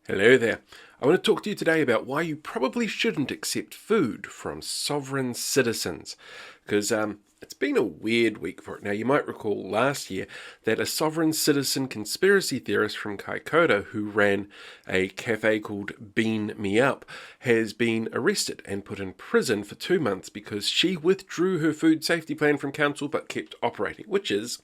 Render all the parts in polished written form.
Hello there. I want to talk to you today about why you probably shouldn't accept food from sovereign citizens. Because it's been a weird week for it. Now, you might recall last year that a sovereign citizen conspiracy theorist from Kaikōura who ran a cafe called Bean Me Up has been arrested and put in prison for 2 months because she withdrew her food safety plan from council but kept operating, which is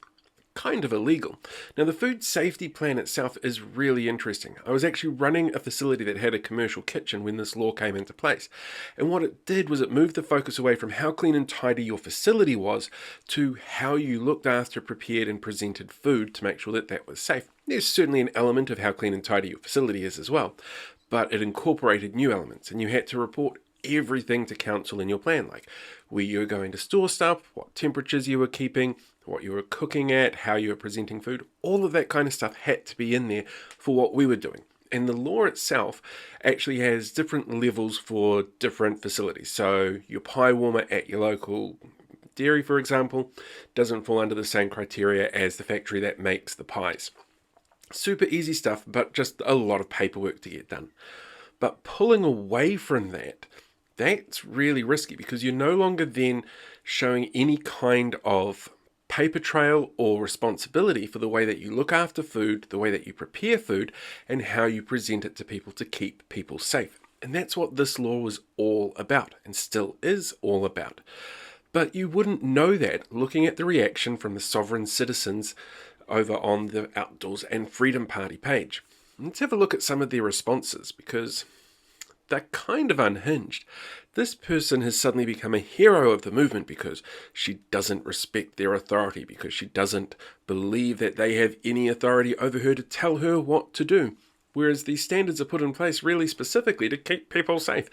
kind of illegal. Now, the food safety plan itself is really interesting. I was actually running a facility that had a commercial kitchen when this law came into place. And what it did was it moved the focus away from how clean and tidy your facility was to how you looked after, prepared, and presented food to make sure that that was safe. There's certainly an element of how clean and tidy your facility is as well, but it incorporated new elements, and you had to report everything to council in your plan, like where you were going to store stuff, what temperatures you were keeping, what you were cooking at, how you were presenting food. All of that kind of stuff had to be in there for what we were doing. And the law itself actually has different levels for different facilities. So your pie warmer at your local dairy, for example, doesn't fall under the same criteria as the factory that makes the pies. Super easy stuff, but just a lot of paperwork to get done. But pulling away from that, that's really risky because you're no longer then showing any kind of paper trail or responsibility for the way that you look after food, the way that you prepare food, and how you present it to people to keep people safe. And that's what this law was all about, and still is all about. But you wouldn't know that looking at the reaction from the sovereign citizens over on the Outdoors and Freedom Party page. Let's have a look at some of their responses, because they're kind of unhinged. This person has suddenly become a hero of the movement because she doesn't respect their authority, because she doesn't believe that they have any authority over her to tell her what to do. Whereas these standards are put in place really specifically to keep people safe.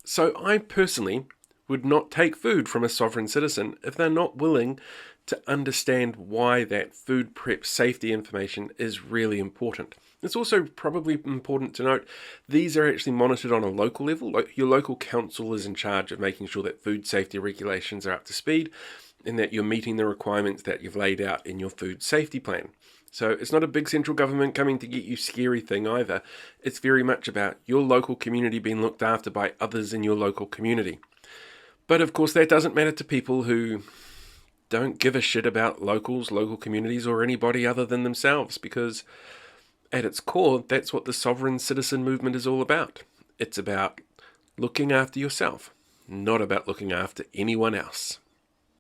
So I personally would not take food from a sovereign citizen if they're not willing to understand why that food prep safety information is really important. It's also probably important to note these are actually monitored on a local level. Like your local council is in charge of making sure that food safety regulations are up to speed and that you're meeting the requirements that you've laid out in your food safety plan. So it's not a big central government coming to get you scary thing either. It's very much about your local community being looked after by others in your local community. But of course that doesn't matter to people who don't give a shit about locals, local communities, or anybody other than themselves, because at its core, that's what the sovereign citizen movement is all about. It's about looking after yourself, not about looking after anyone else.